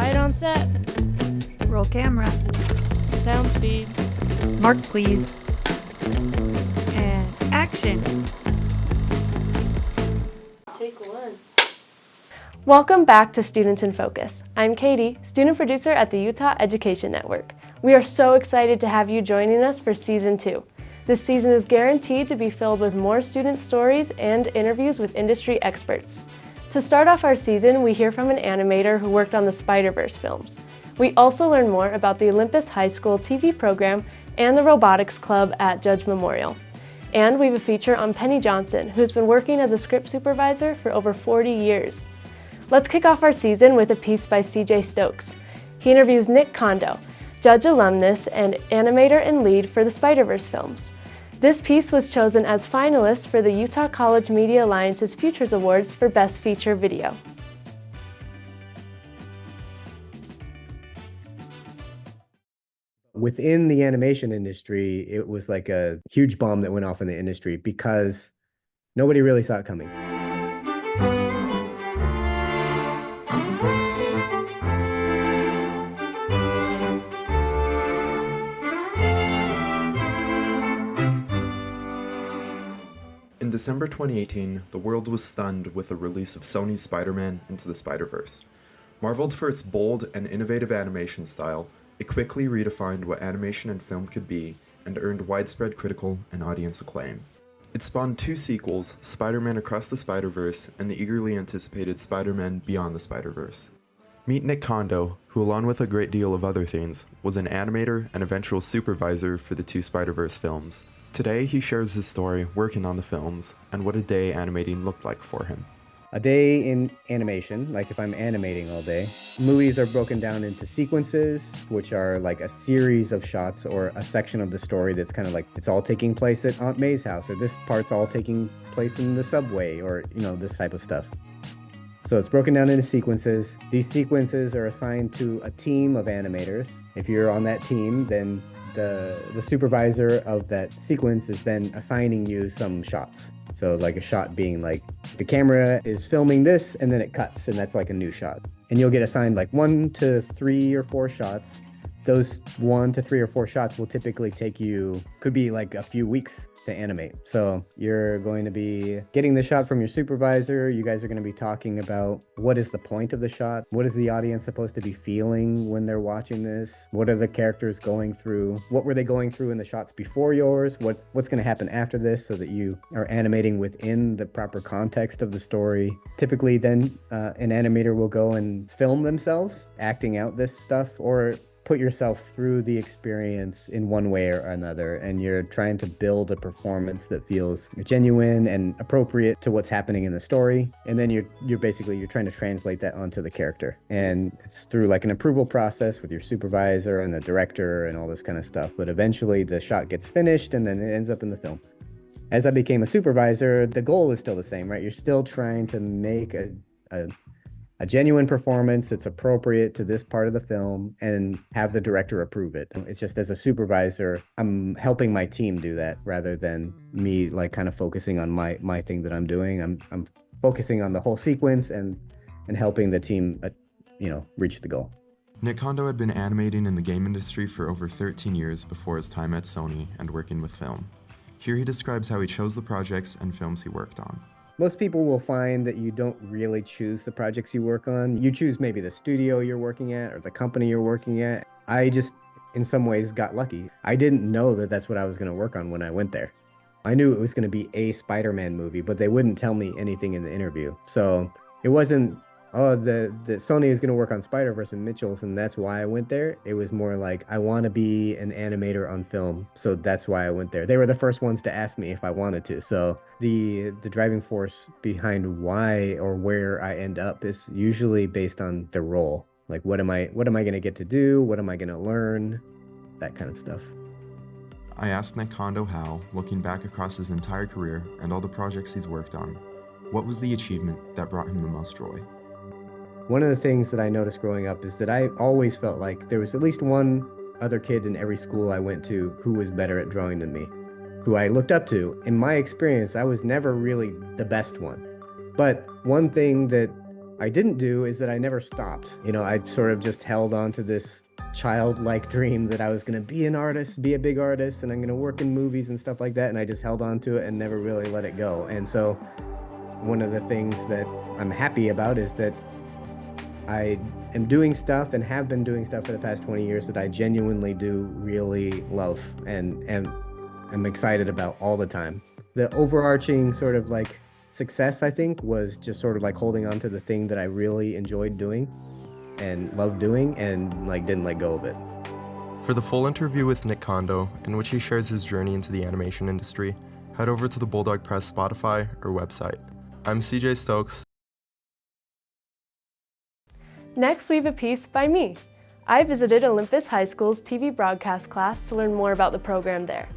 Quiet on set. Roll camera. Sound speed. Mark, please. And action. Take one. Welcome back to Students in Focus. I'm Katie, student producer at the Utah Education Network. We are so excited to have you joining us for Season 2. This season is guaranteed to be filled with more student stories and interviews with industry experts. To start off our season, we hear from an animator who worked on the Spider-Verse films. We also learn more about the Olympus High School TV program and the Robotics Club at Judge Memorial. And we have a feature on Penny Johnson, who's been working as a script supervisor for over 40 years. Let's kick off our season with a piece by CJ Stokes. He interviews Nick Kondo, Judge alumnus and animator and lead for the Spider-Verse films. This piece was chosen as finalist for the Utah College Media Alliance's Futures Awards for Best Feature Video. Within the animation industry, it was like a huge bomb that went off in the industry because nobody really saw it coming. In December 2018, the world was stunned with the release of Sony's Spider-Man Into the Spider-Verse. Marveled for its bold and innovative animation style, it quickly redefined what animation and film could be and earned widespread critical and audience acclaim. It spawned two sequels, Spider-Man Across the Spider-Verse and the eagerly anticipated Spider-Man Beyond the Spider-Verse. Meet Nick Kondo, who along with a great deal of other things, was an animator and eventual supervisor for the two Spider-Verse films. Today, he shares his story working on the films and what a day animating looked like for him. A day in animation, like if I'm animating all day, movies are broken down into sequences, which are like a series of shots or a section of the story that's kind of like it's all taking place at Aunt May's house, or this part's all taking place in the subway, or, this type of stuff. So it's broken down into sequences. These sequences are assigned to a team of animators. If you're on that team, then the supervisor of that sequence is then assigning you some shots. So like a shot being like the camera is filming this and then it cuts and that's like a new shot. And you'll get assigned like 1 to 3 or 4 shots. Those 1 to 3 or 4 shots will typically take you, could be like a few weeks to animate. So you're going to be getting the shot from your supervisor. You guys are going to be talking about what is the point of the shot? What is the audience supposed to be feeling when they're watching this? What are the characters going through? What were they going through in the shots before yours? What's going to happen after this so that you are animating within the proper context of the story? Typically then an animator will go and film themselves acting out this stuff, or put yourself through the experience in one way or another, and you're trying to build a performance that feels genuine and appropriate to what's happening in the story. And then you're trying to translate that onto the character, and it's through like an approval process with your supervisor and the director and all this kind of stuff. But eventually the shot gets finished and then it ends up in the film. As I became a supervisor, the goal is still the same, right? You're still trying to make a genuine performance that's appropriate to this part of the film and have the director approve it. It's just as a supervisor, I'm helping my team do that rather than me like kind of focusing on my thing that I'm doing. I'm focusing on the whole sequence and helping the team, reach the goal. Nick Kondo had been animating in the game industry for over 13 years before his time at Sony and working with film. Here he describes how he chose the projects and films he worked on. Most people will find that you don't really choose the projects you work on. You choose maybe the studio you're working at or the company you're working at. I just, in some ways, got lucky. I didn't know that that's what I was going to work on when I went there. I knew it was going to be a Spider-Man movie, but they wouldn't tell me anything in the interview. So it wasn't, the Sony is going to work on Spider-Verse and Mitchell's, and that's why I went there. It was more like, I want to be an animator on film, so that's why I went there. They were the first ones to ask me if I wanted to. So the driving force behind why or where I end up is usually based on the role. Like, what am I going to get to do? What am I going to learn? That kind of stuff. I asked Nick Kondo how, looking back across his entire career and all the projects he's worked on, what was the achievement that brought him the most joy? One of the things that I noticed growing up is that I always felt like there was at least one other kid in every school I went to who was better at drawing than me, who I looked up to. In my experience, I was never really the best one. But one thing that I didn't do is that I never stopped. You know, I sort of just held on to this childlike dream that I was going to be an artist, be a big artist, and I'm going to work in movies and stuff like that. And I just held on to it and never really let it go. And so one of the things that I'm happy about is that I am doing stuff and have been doing stuff for the past 20 years that I genuinely do really love and I'm excited about all the time. The overarching sort of like success, I think, was just sort of like holding on to the thing that I really enjoyed doing and loved doing and like didn't let go of it. For the full interview with Nick Kondo, in which he shares his journey into the animation industry, head over to the Bulldog Press Spotify or website. I'm CJ Stokes. Next, we have a piece by me. I visited Olympus High School's TV broadcast class to learn more about the program there.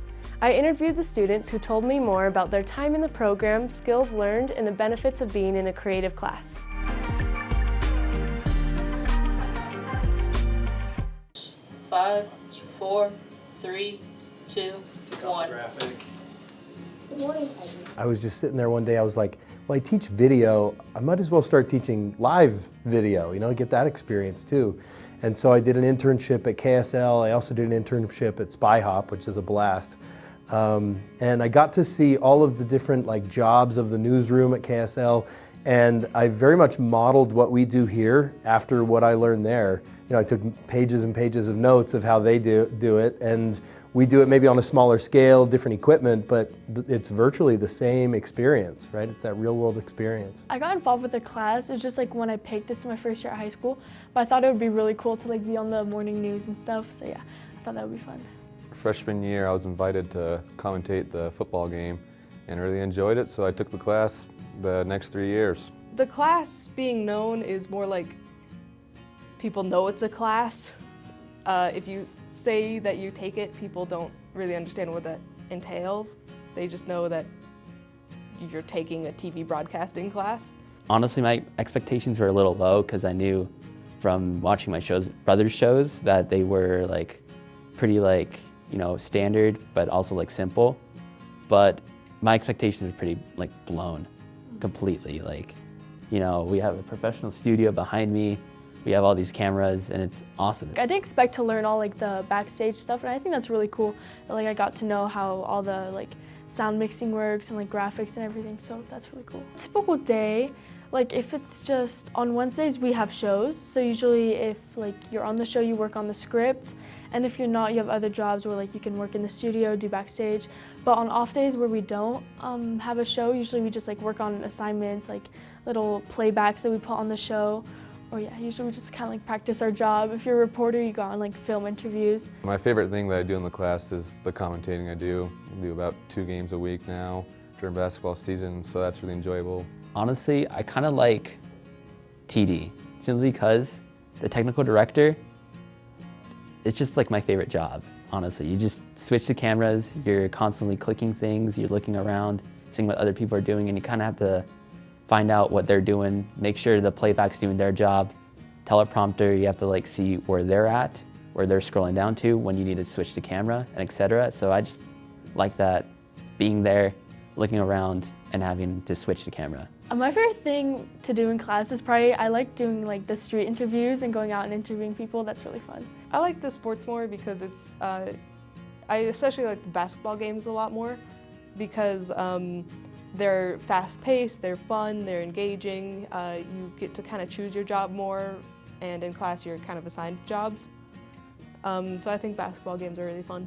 I interviewed the students who told me more about their time in the program, skills learned, and the benefits of being in a creative class. Five, 4, 3, 2, 1. I was just sitting there one day, I was like, well, I teach video, I might as well start teaching live video, you know, get that experience too. And so I did an internship at KSL, I also did an internship at SpyHop, which is a blast. And I got to see all of the different like jobs of the newsroom at KSL, and I very much modeled what we do here after what I learned there. You know, I took pages and pages of notes of how they do it, and we do it maybe on a smaller scale, different equipment, but it's virtually the same experience, right? It's that real world experience. I got involved with the class. It was just like when I picked, this is my first year at high school, but I thought it would be really cool to like be on the morning news and stuff. So yeah, I thought that would be fun. Freshman year, I was invited to commentate the football game and really enjoyed it, so I took the class the next 3 years. The class being known is more like people know it's a class. If you say that you take it, people don't really understand what that entails. They just know that you're taking a TV broadcasting class. Honestly, my expectations were a little low because I knew from watching my brothers' shows that they were like pretty like, you know, standard, but also like simple. But my expectations were pretty like blown completely. Like, you know, we have a professional studio behind me. We have all these cameras and it's awesome. I didn't expect to learn all like the backstage stuff, and I think that's really cool. Like I got to know how all the like sound mixing works and like graphics and everything, so that's really cool. Typical day, like if it's just on Wednesdays we have shows, so usually if like you're on the show you work on the script, and if you're not you have other jobs where like you can work in the studio, do backstage. But on off days where we don't have a show, usually we just like work on assignments, like little playbacks that we put on the show. Or yeah, usually we just kind of like practice our job. If you're a reporter, you go on like film interviews. My favorite thing that I do in the class is the commentating I do. I do about 2 games a week now during basketball season, so that's really enjoyable. Honestly, I kind of like TD, simply because the technical director, it's just like my favorite job, honestly. You just switch the cameras, you're constantly clicking things, you're looking around, seeing what other people are doing, and you kind of have to find out what they're doing, make sure the playback's doing their job. Teleprompter, you have to like see where they're at, where they're scrolling down to, when you need to switch the camera, and etc. So I just like that, being there, looking around, and having to switch the camera. My favorite thing to do in class is probably, I like doing like the street interviews and going out and interviewing people. That's really fun. I like the sports more because it's, I especially like the basketball games a lot more because they're fast-paced, they're fun, they're engaging, you get to kind of choose your job more, and in class you're kind of assigned jobs. So I think basketball games are really fun.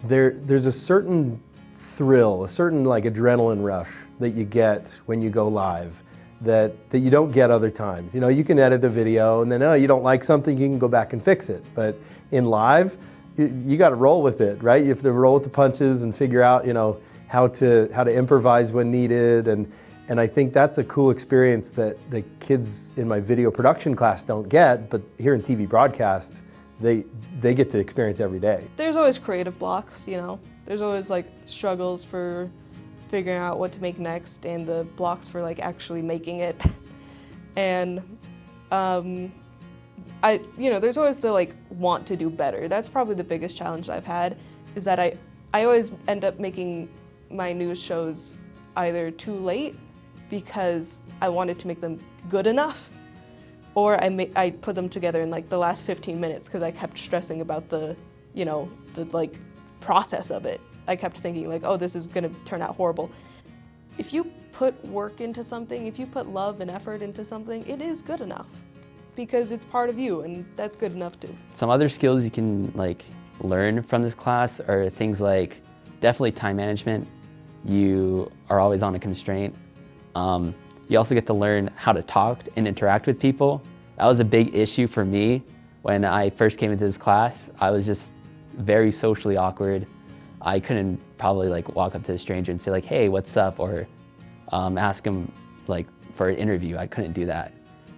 There's a certain thrill, a certain like adrenaline rush that you get when you go live that you don't get other times. You know, you can edit the video and then, oh, you don't like something, you can go back and fix it. But in live, you got to roll with it, right? You have to roll with the punches and figure out, you know, how to improvise when needed, and I think that's a cool experience that the kids in my video production class don't get, but here in TV broadcast, they get to experience every day. There's always creative blocks, you know. There's always like struggles for figuring out what to make next and the blocks for like actually making it. And you know, there's always the like want to do better. That's probably the biggest challenge I've had, is that I always end up making my news shows either too late because I wanted to make them good enough, or I put them together in like the last 15 minutes because I kept stressing about the like process of it. I kept thinking like, oh, this is gonna turn out horrible. If you put work into something, if you put love and effort into something, it is good enough because it's part of you, and that's good enough too. Some other skills you can like learn from this class are things like definitely time management. You are always on a constraint. You also get to learn how to talk and interact with people. That was a big issue for me when I first came into this class. I was just very socially awkward. I couldn't probably like walk up to a stranger and say like, hey, what's up? Or ask him like for an interview. I couldn't do that.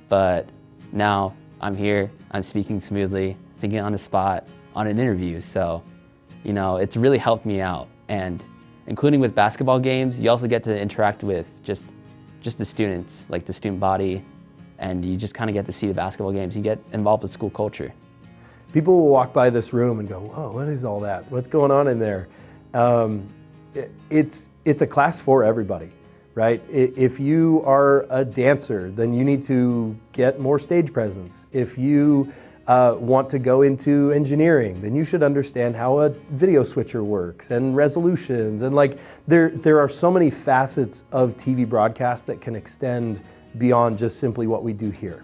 But now I'm here, I'm speaking smoothly, thinking on the spot, on an interview. So, you know, it's really helped me out. And including with basketball games, you also get to interact with just the students, like the student body, and you just kind of get to see the basketball games. You get involved with school culture. People will walk by this room and go, whoa, what is all that? What's going on in there? It's a class for everybody, right? If you are a dancer, then you need to get more stage presence. If you want to go into engineering, then you should understand how a video switcher works and resolutions. And like there are so many facets of TV broadcast that can extend beyond just simply what we do here.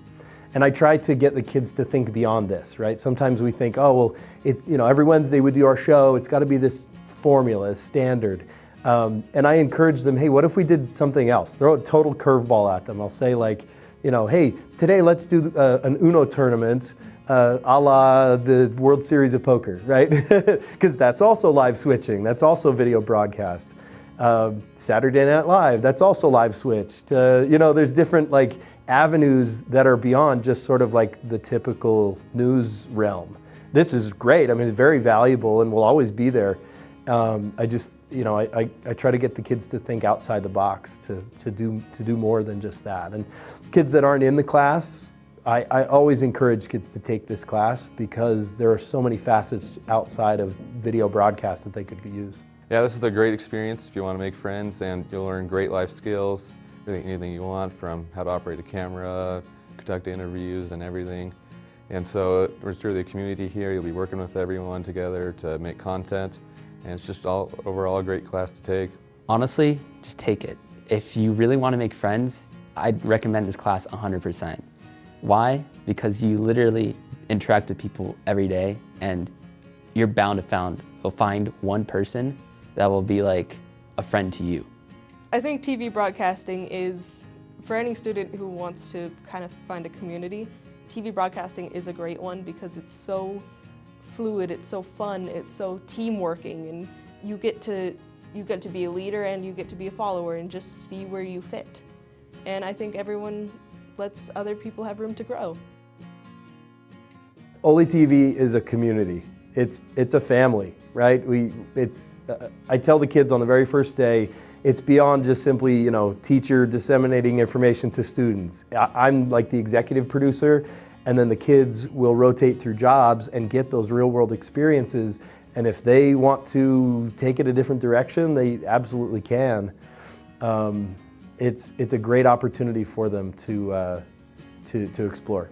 And I try to get the kids to think beyond this, right? Sometimes we think, oh, well, every Wednesday we do our show, it's gotta be this formula, standard. And I encourage them, hey, what if we did something else? Throw a total curveball at them. I'll say like, hey, today let's do an Uno tournament a la the World Series of Poker, right? Because that's also live switching. That's also video broadcast. Saturday Night Live, that's also live switched. There's different like avenues that are beyond just sort of like the typical news realm. This is great. I mean, it's very valuable and will always be there. I just, I try to get the kids to think outside the box to do more than just that. And kids that aren't in the class, I always encourage kids to take this class because there are so many facets outside of video broadcast that they could use. Yeah, this is a great experience if you want to make friends, and you'll learn great life skills, really anything you want, from how to operate a camera, conduct interviews and everything. And so it's really a community here. You'll be working with everyone together to make content, and it's just overall a great class to take. Honestly, just take it. If you really want to make friends, I'd recommend this class 100%. Why? Because you literally interact with people every day, and you're bound to find one person that will be like a friend to you. I think TV broadcasting is, for any student who wants to kind of find a community, TV broadcasting is a great one because it's so fluid, it's so fun, it's so team working, and you get to be a leader and you get to be a follower and just see where you fit. And I think everyone lets other people have room to grow. Oli TV is a community. It's a family, right? I tell the kids on the very first day, it's beyond just simply, teacher disseminating information to students. I'm like the executive producer, and then the kids will rotate through jobs and get those real world experiences. And if they want to take it a different direction, they absolutely can. It's a great opportunity for them to explore.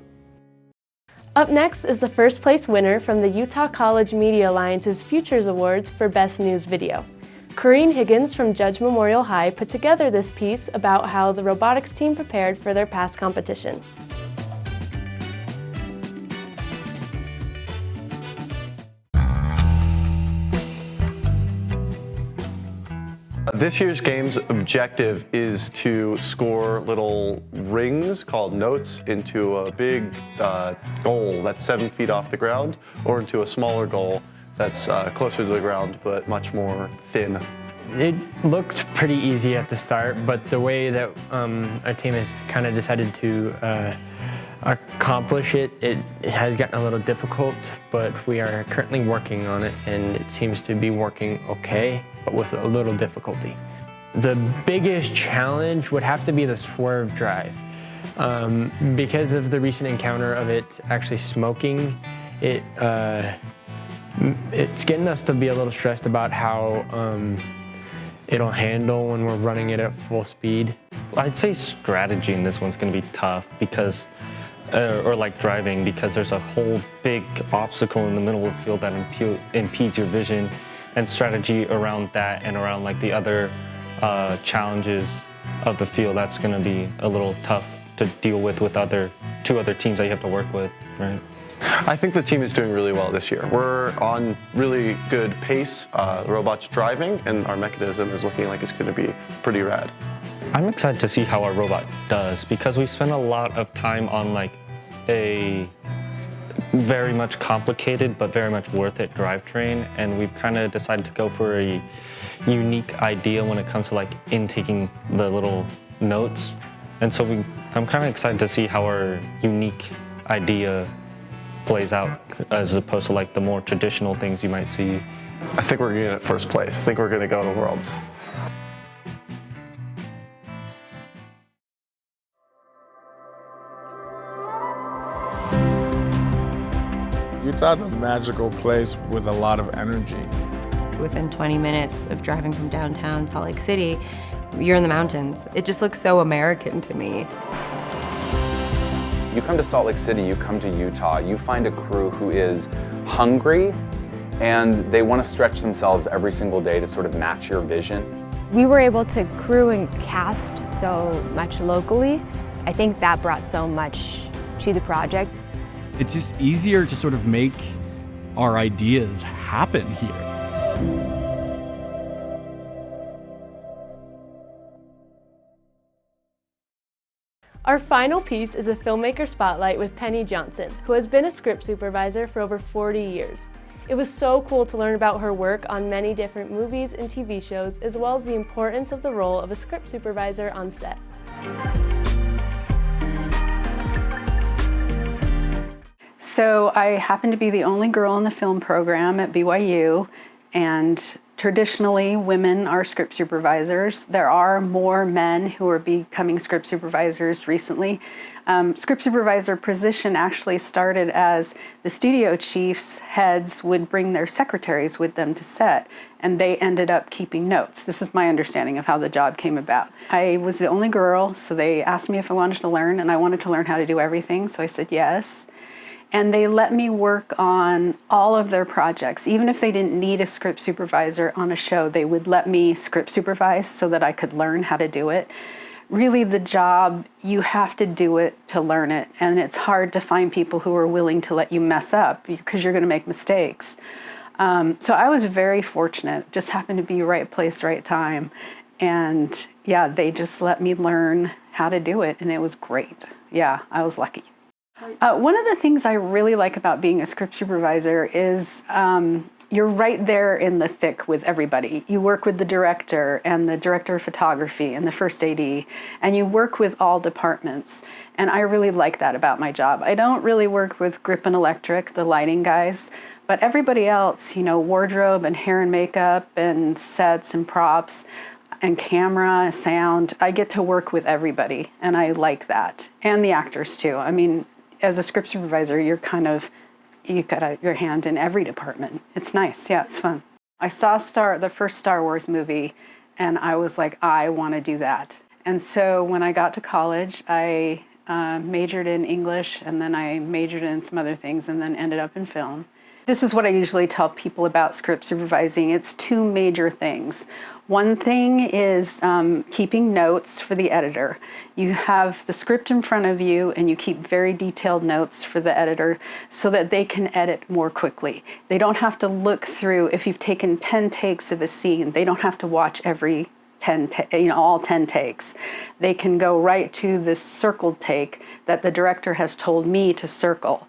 Up next is the first place winner from the Utah College Media Alliance's Futures Awards for Best News Video. Corrine Higgins from Judge Memorial High put together this piece about how the robotics team prepared for their past competition. This year's game's objective is to score little rings called notes into a big goal that's 7 feet off the ground, or into a smaller goal that's closer to the ground but much more thin. It looked pretty easy at the start, but the way that our team has kind of decided to accomplish it, it has gotten a little difficult, but we are currently working on it, and it seems to be working okay, but with a little difficulty. The biggest challenge would have to be the swerve drive. Because of the recent encounter of it actually smoking, it's getting us to be a little stressed about how it'll handle when we're running it at full speed. I'd say strategy in this one's going to be tough because or like driving, because there's a whole big obstacle in the middle of the field that impedes your vision, and strategy around that and around like the other challenges of the field. That's going to be a little tough to deal with two other teams that you have to work with, right? I think the team is doing really well this year. We're on really good pace. Robot's driving, and our mechanism is looking like it's going to be pretty rad. I'm excited to see how our robot does, because we spent a lot of time on like a very much complicated but very much worth it drivetrain, and we've kind of decided to go for a unique idea when it comes to like intaking the little notes. And so I'm kind of excited to see how our unique idea plays out as opposed to like the more traditional things you might see. I think we're going to get first place. I think we're going to go to Worlds. Utah's a magical place with a lot of energy. Within 20 minutes of driving from downtown Salt Lake City, you're in the mountains. It just looks so American to me. You come to Salt Lake City, you come to Utah, you find a crew who is hungry and they want to stretch themselves every single day to sort of match your vision. We were able to crew and cast so much locally. I think that brought so much to the project. It's just easier to sort of make our ideas happen here. Our final piece is a filmmaker spotlight with Penny Johnson, who has been a script supervisor for over 40 years. It was so cool to learn about her work on many different movies and TV shows, as well as the importance of the role of a script supervisor on set. So I happen to be the only girl in the film program at BYU, and traditionally women are script supervisors. There are more men who are becoming script supervisors recently. Script supervisor position actually started as the studio chiefs' heads would bring their secretaries with them to set, and they ended up keeping notes. This is my understanding of how the job came about. I was the only girl, so they asked me if I wanted to learn, and I wanted to learn how to do everything, so I said yes. And they let me work on all of their projects. Even if they didn't need a script supervisor on a show, they would let me script supervise so that I could learn how to do it. Really, the job, you have to do it to learn it. And it's hard to find people who are willing to let you mess up because you're going to make mistakes. So I was very fortunate. Just happened to be right place, right time. And yeah, they just let me learn how to do it. And it was great. Yeah, I was lucky. One of the things I really like about being a script supervisor is you're right there in the thick with everybody. You work with the director and the director of photography and the first AD, and you work with all departments. And I really like that about my job. I don't really work with Grip and Electric, the lighting guys, but everybody else, you know, wardrobe and hair and makeup and sets and props and camera, sound, I get to work with everybody, and I like that. And the actors too. I mean, as a script supervisor, you've got your hand in every department. It's nice, yeah, it's fun. I saw the first Star Wars movie, and I was like, I want to do that. And so when I got to college, I majored in English, and then I majored in some other things, and then ended up in film. This is what I usually tell people about script supervising. It's two major things. One thing is keeping notes for the editor. You have the script in front of you and you keep very detailed notes for the editor so that they can edit more quickly. They don't have to look through, if you've taken 10 takes of a scene, they don't have to watch every all 10 takes. They can go right to this circled take that the director has told me to circle.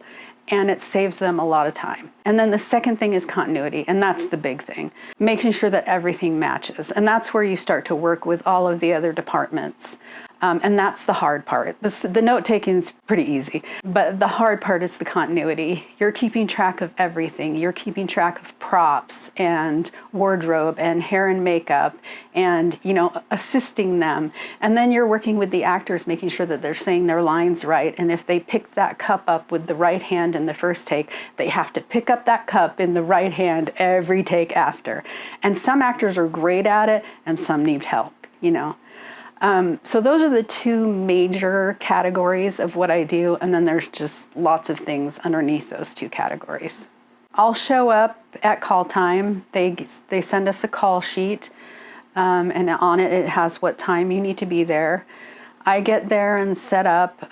And it saves them a lot of time. And then the second thing is continuity, and that's the big thing. Making sure that everything matches. And that's where you start to work with all of the other departments. And that's the hard part. The note-taking is pretty easy, but the hard part is the continuity. You're keeping track of everything. You're keeping track of props and wardrobe and hair and makeup and, you know, assisting them. And then you're working with the actors, making sure that they're saying their lines right. And if they pick that cup up with the right hand in the first take, they have to pick up that cup in the right hand every take after. And some actors are great at it and some need help, you know. So those are the two major categories of what I do, and then there's just lots of things underneath those two categories. I'll show up at call time. They send us a call sheet, and on it has what time you need to be there. I get there and set up.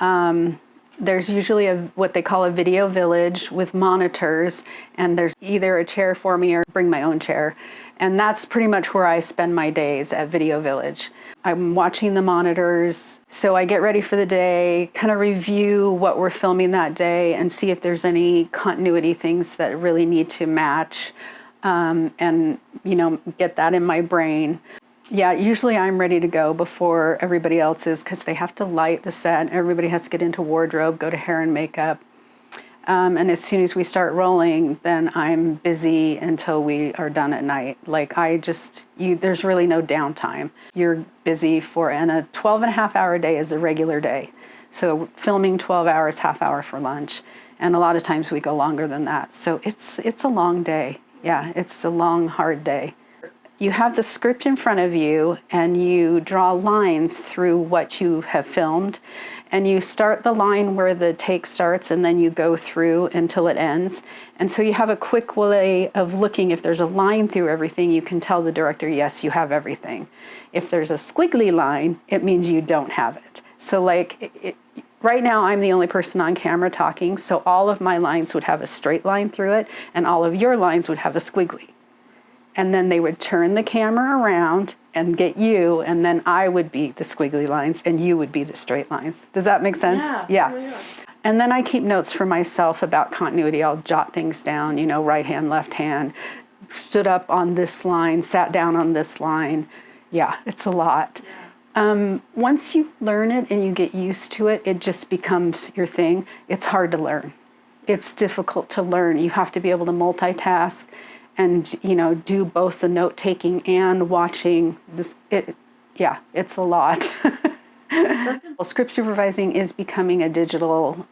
There's usually what they call a video village with monitors, and there's either a chair for me or bring my own chair. And that's pretty much where I spend my days at Video Village. I'm watching the monitors, so I get ready for the day, kind of review what we're filming that day and see if there's any continuity things that really need to match, and get that in my brain. Yeah, usually I'm ready to go before everybody else is because they have to light the set. Everybody has to get into wardrobe, go to hair and makeup. And as soon as we start rolling, then I'm busy until we are done at night. Like there's really no downtime. You're busy and a 12-and-a-half-hour day is a regular day. So filming 12 hours, half hour for lunch. And a lot of times we go longer than that. So it's a long day. Yeah, it's a long, hard day. You have the script in front of you and you draw lines through what you have filmed, and you start the line where the take starts and then you go through until it ends. And so you have a quick way of looking. If there's a line through everything, you can tell the director, yes, you have everything. If there's a squiggly line, it means you don't have it. So right now I'm the only person on camera talking, so all of my lines would have a straight line through it and all of your lines would have a squiggly. And then they would turn the camera around and get you, and then I would be the squiggly lines and you would be the straight lines. Does that make sense? Yeah. And then I keep notes for myself about continuity. I'll jot things down, right hand, left hand, stood up on this line, sat down on this line. Yeah, it's a lot. Once you learn it and you get used to it, it just becomes your thing. It's hard to learn. It's difficult to learn. You have to be able to multitask and do both the note taking and watching this. It's a lot. Script supervising is becoming a digital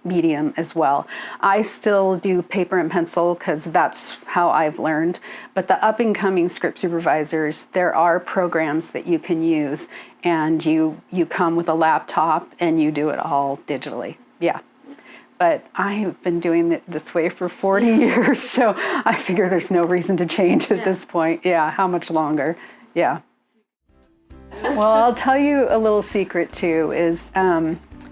medium as well. I still do paper and pencil because that's how I've learned, but the up and coming script supervisors, there are programs that you can use, and you come with a laptop and you do it all digitally. Yeah. But I've been doing it this way for 40 years, so I figure there's no reason to change at this point. Yeah, how much longer? Yeah. Well, I'll tell you a little secret too, is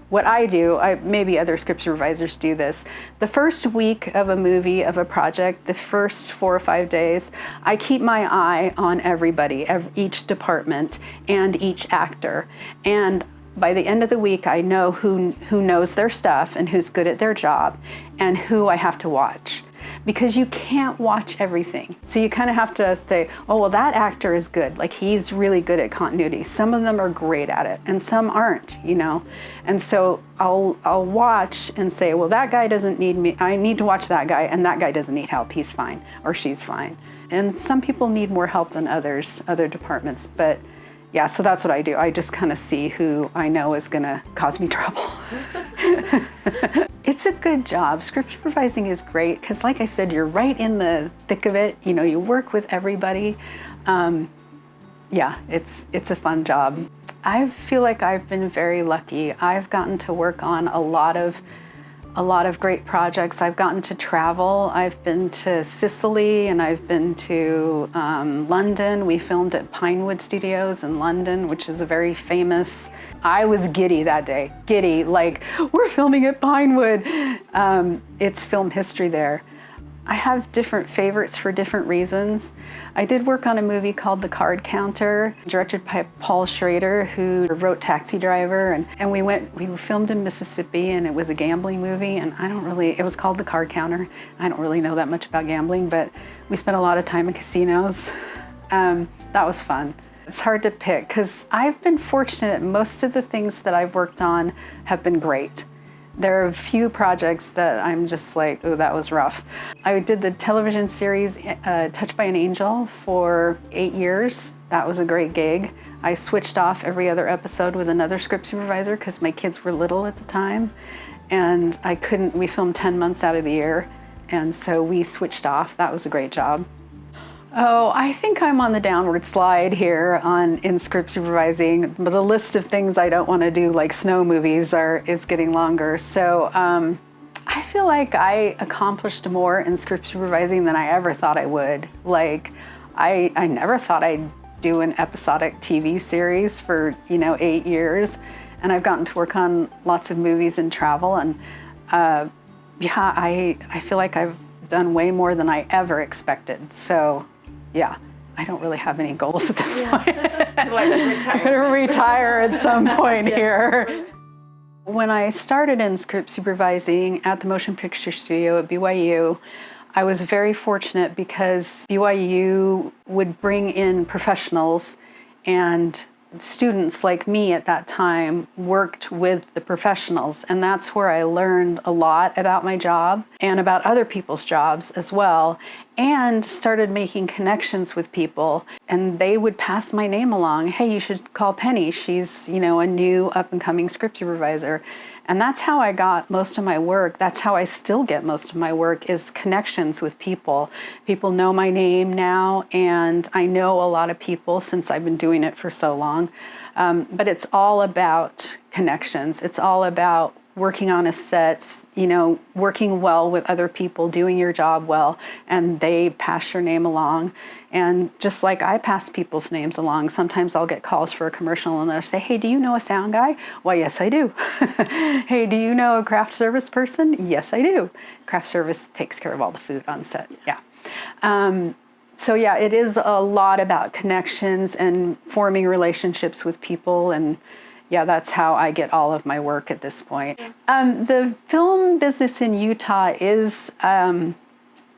what I do, maybe other script supervisors do this. The first week of a movie, of a project, the first 4 or 5 days, I keep my eye on everybody, each department and each actor. And by the end of the week, I know who knows their stuff and who's good at their job and who I have to watch. Because you can't watch everything. So you kind of have to say, oh, well, that actor is good. Like, he's really good at continuity. Some of them are great at it and some aren't, And so I'll watch and say, well, that guy doesn't need me. I need to watch that guy, and that guy doesn't need help. He's fine, or she's fine. And some people need more help than others, other departments, but yeah, so that's what I do. I just kind of see who I know is going to cause me trouble. It's a good job. Script supervising is great because, like I said, you're right in the thick of it. You work with everybody. Yeah, it's a fun job. I feel like I've been very lucky. I've gotten to work on a lot of great projects. I've gotten to travel. I've been to Sicily and I've been to London. We filmed at Pinewood Studios in London, which is a very famous. I was giddy that day. Giddy, like, we're filming at Pinewood. It's film history there. I have different favorites for different reasons. I did work on a movie called The Card Counter, directed by Paul Schrader, who wrote Taxi Driver, and we filmed in Mississippi, and it was a gambling movie, and it was called The Card Counter. I don't really know that much about gambling, but we spent a lot of time in casinos. That was fun. It's hard to pick, because I've been fortunate. Most of the things that I've worked on have been great. There are a few projects that I'm just like, oh, that was rough. I did the television series Touched by an Angel for 8 years. That was a great gig. I switched off every other episode with another script supervisor because my kids were little at the time. And we filmed 10 months out of the year. And so we switched off. That was a great job. Oh, I think I'm on the downward slide here in script supervising. But the list of things I don't want to do, like snow movies, is getting longer. So I feel like I accomplished more in script supervising than I ever thought I would. Like, I never thought I'd do an episodic TV series for 8 years, and I've gotten to work on lots of movies and travel, and yeah, I feel like I've done way more than I ever expected. So yeah, I don't really have any goals at this point. I'm gonna retire at some point here. When I started in script supervising at the Motion Picture Studio at BYU, I was very fortunate because BYU would bring in professionals, and students like me at that time worked with the professionals, and that's where I learned a lot about my job and about other people's jobs as well, and started making connections with people, and they would pass my name along. Hey, you should call Penny. She's, a new up-and-coming script supervisor. And that's how I got most of my work. That's how I still get most of my work, is connections with people. People know my name now, and I know a lot of people since I've been doing it for so long. But it's all about connections. It's all about working on a set, working well with other people, doing your job well, and they pass your name along. And just like I pass people's names along, sometimes I'll get calls for a commercial and they'll say, hey, do you know a sound guy? Why, yes, I do. Hey, do you know a craft service person? Yes, I do. Craft service takes care of all the food on set, yeah. So yeah, it is a lot about connections and forming relationships with people, and yeah, that's how I get all of my work at this point. The film business in Utah is,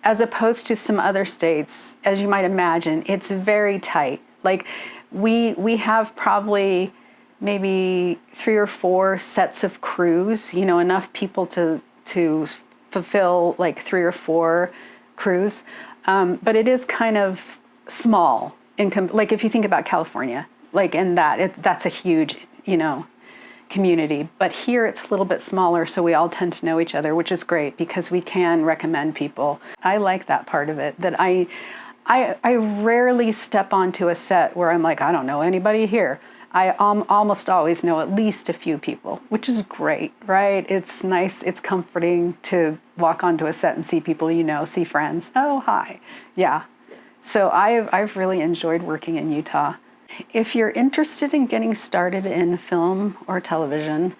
as opposed to some other states, as you might imagine, it's very tight. Like we have probably maybe 3 or 4 sets of crews, enough people to fulfill like 3 or 4 crews. But it is kind of small, like if you think about California, like in that's a huge, community. But here it's a little bit smaller, so we all tend to know each other, which is great because we can recommend people. I like that part of it, that I rarely step onto a set where I'm like, I don't know anybody here. I almost always know at least a few people, which is great, right? It's nice, it's comforting to walk onto a set and see people see friends. Oh, hi. Yeah. So I've really enjoyed working in Utah. If you're interested in getting started in film or television,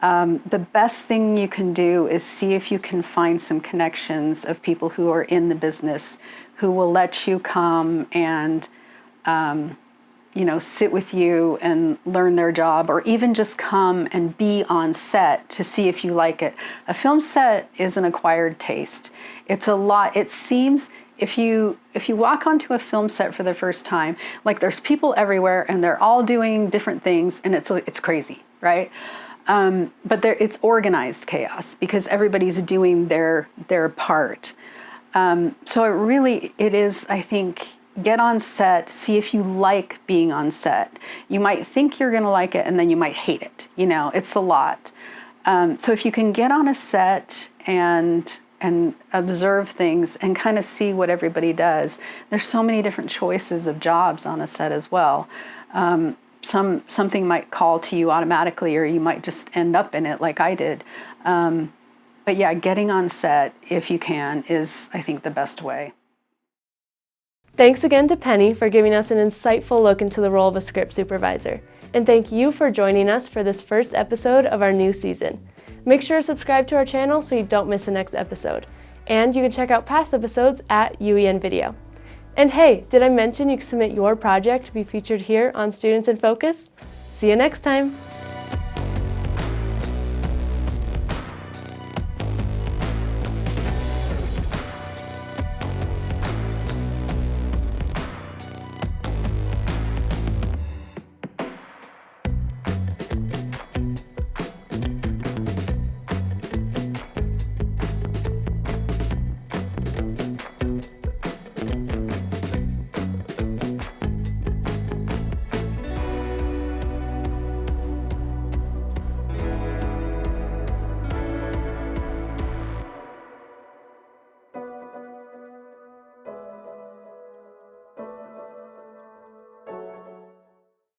the best thing you can do is see if you can find some connections of people who are in the business who will let you come and sit with you and learn their job, or even just come and be on set to see if you like it. A film set is an acquired taste. It's a lot. It seems, if you walk onto a film set for the first time, like there's people everywhere and they're all doing different things, and it's crazy, right? But it's organized chaos because everybody's doing their part. So it is, I think, get on set, see if you like being on set. You might think you're gonna like it and then you might hate it. It's a lot. So if you can get on a set and observe things and kind of see what everybody does. There's so many different choices of jobs on a set as well. Something might call to you automatically, or you might just end up in it like I did. But yeah, getting on set, if you can, is, I think, the best way. Thanks again to Penny for giving us an insightful look into the role of a script supervisor. And thank you for joining us for this first episode of our new season. Make sure to subscribe to our channel so you don't miss the next episode. And you can check out past episodes at UEN Video. And hey, did I mention you can submit your project to be featured here on Students in Focus? See you next time!